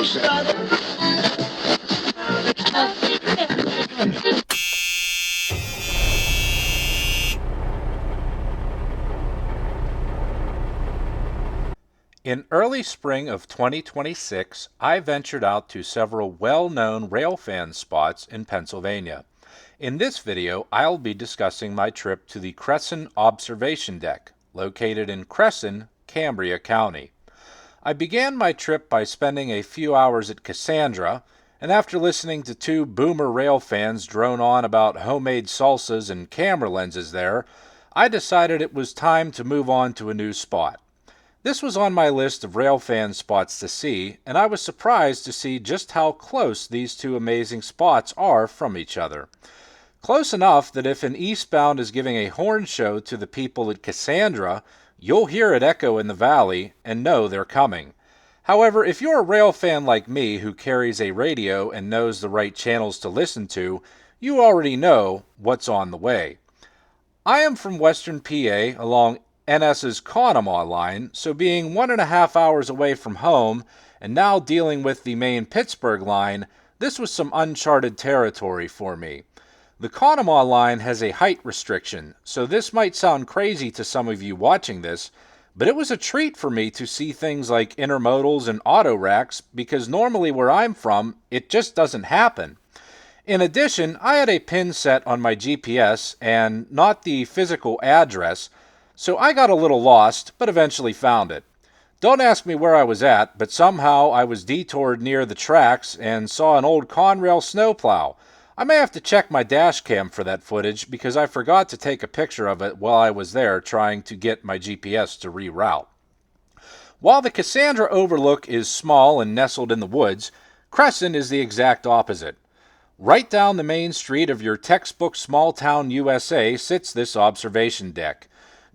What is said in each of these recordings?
In early spring of 2026, I ventured out to several well-known railfan spots in Pennsylvania. In this video, I'll be discussing my trip to the Cresson Observation Deck, located in Cresson, Cambria County. I began my trip by spending a few hours at Cassandra, and after listening to two boomer railfans drone on about homemade salsas and camera lenses there, I decided it was time to move on to a new spot. This was on my list of railfan spots to see, and I was surprised to see just how close these two amazing spots are from each other. Close enough that if an eastbound is giving a horn show to the people at Cassandra, you'll hear it echo in the valley and know they're coming. However, if you're a railfan like me who carries a radio and knows the right channels to listen to, you already know what's on the way. I am from Western PA along NS's Conemaugh line, so being 1.5 hours away from home and now dealing with the main Pittsburgh line, this was some uncharted territory for me. The Conemaugh line has a height restriction, so this might sound crazy to some of you watching this, but it was a treat for me to see things like intermodals and auto racks because normally where I'm from, it just doesn't happen. In addition, I had a pin set on my GPS and not the physical address, so I got a little lost, but eventually found it. Don't ask me where I was at, but somehow I was detoured near the tracks and saw an old Conrail snowplow. I may have to check my dash cam for that footage because I forgot to take a picture of it while I was there trying to get my GPS to reroute. While the Cassandra Overlook is small and nestled in the woods, Cresson is the exact opposite. Right down the main street of your textbook small town USA sits this observation deck.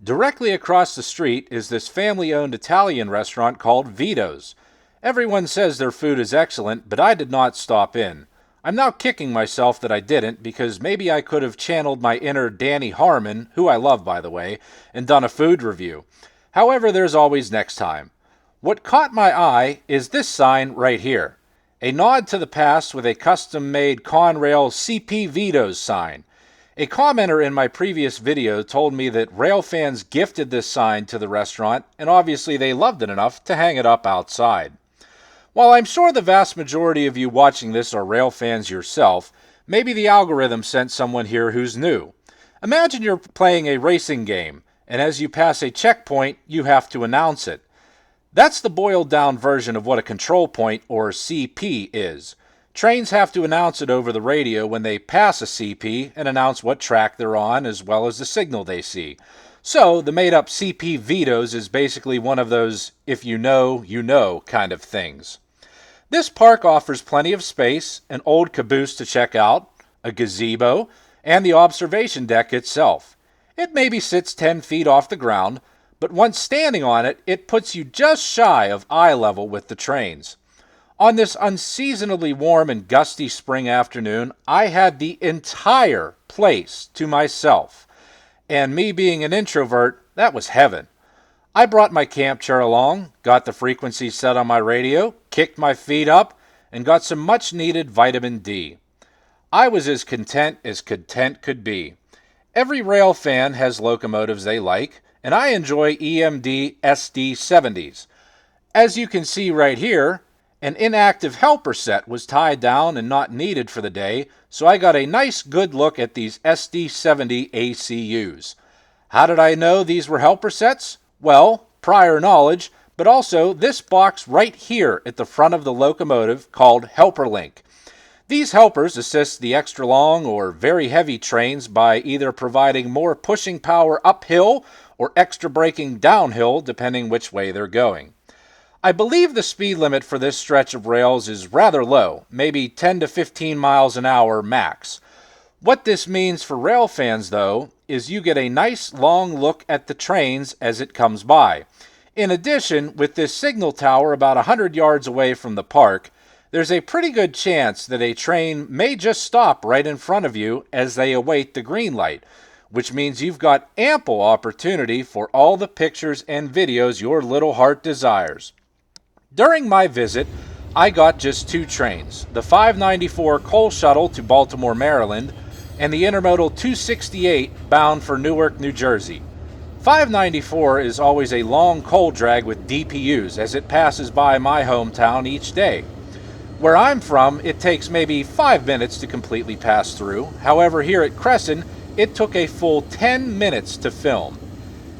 Directly across the street is this family-owned Italian restaurant called Vito's. Everyone says their food is excellent, but I did not stop in. I'm now kicking myself that I didn't because maybe I could have channeled my inner Danny Harmon, who I love by the way, and done a food review. However, there's always next time. What caught my eye is this sign right here. A nod to the past with a custom-made Conrail CP Vito's sign. A commenter in my previous video told me that railfans gifted this sign to the restaurant, and obviously they loved it enough to hang it up outside. While I'm sure the vast majority of you watching this are railfans yourself, maybe the algorithm sent someone here who's new. Imagine you're playing a racing game, and as you pass a checkpoint, you have to announce it. That's the boiled down version of what a control point, or CP, is. Trains have to announce it over the radio when they pass a CP and announce what track they're on as well as the signal they see. So, the made-up CP Vito's is basically one of those if you know kind of things. This park offers plenty of space, an old caboose to check out, a gazebo, and the observation deck itself. It maybe sits 10 feet off the ground, but once standing on it, it puts you just shy of eye level with the trains. On this unseasonably warm and gusty spring afternoon, I had the entire place to myself. And me being an introvert, that was heaven. I brought my camp chair along, got the frequency set on my radio, kicked my feet up, and got some much-needed vitamin D. I was as content could be. Every rail fan has locomotives they like, and I enjoy EMD SD70s. As you can see right here, an inactive helper set was tied down and not needed for the day, so I got a nice good look at these SD70 ACUs. How did I know these were helper sets? Well, prior knowledge, but also this box right here at the front of the locomotive called Helper Link. These helpers assist the extra long or very heavy trains by either providing more pushing power uphill or extra braking downhill depending which way they're going. I believe the speed limit for this stretch of rails is rather low, maybe 10 to 15 miles an hour max. What this means for rail fans, though, is you get a nice long look at the trains as it comes by. In addition, with this signal tower about 100 yards away from the park, there's a pretty good chance that a train may just stop right in front of you as they await the green light, which means you've got ample opportunity for all the pictures and videos your little heart desires. During my visit, I got just two trains, the 594 coal shuttle to Baltimore, Maryland, and the intermodal 268 bound for Newark, New Jersey. 594 is always a long coal drag with DPUs as it passes by my hometown each day. Where I'm from, it takes maybe 5 minutes to completely pass through. However, here at Cresson, it took a full 10 minutes to film.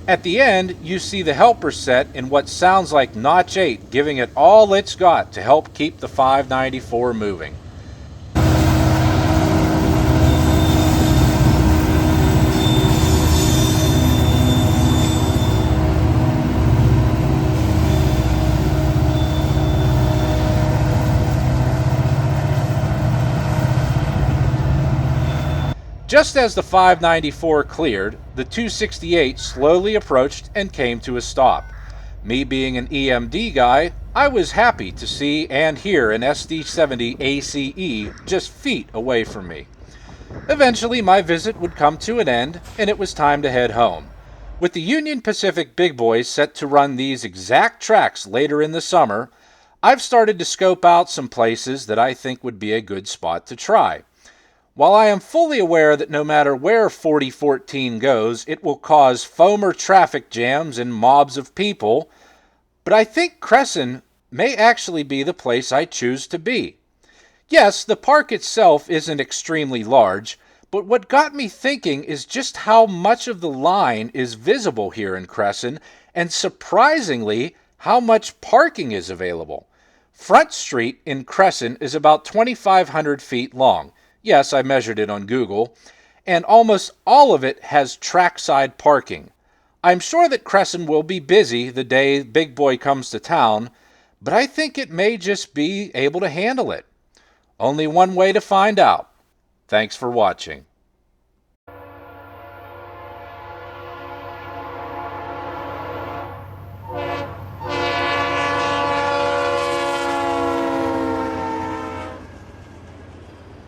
At the end, you see the helper set in what sounds like Notch 8 giving it all it's got to help keep the 594 moving. Just as the 594 cleared, the 268 slowly approached and came to a stop. Me being an EMD guy, I was happy to see and hear an SD70 ACE just feet away from me. Eventually, my visit would come to an end, and it was time to head home. With the Union Pacific big boys set to run these exact tracks later in the summer, I've started to scope out some places that I think would be a good spot to try. While I am fully aware that no matter where 4014 goes, it will cause foamer traffic jams and mobs of people, but I think Cresson may actually be the place I choose to be. Yes, the park itself isn't extremely large, but what got me thinking is just how much of the line is visible here in Cresson, and surprisingly, how much parking is available. Front Street in Cresson is about 2,500 feet long. Yes, I measured it on Google, and almost all of it has trackside parking. I'm sure that Cresson will be busy the day Big Boy comes to town, but I think it may just be able to handle it. Only one way to find out. Thanks for watching.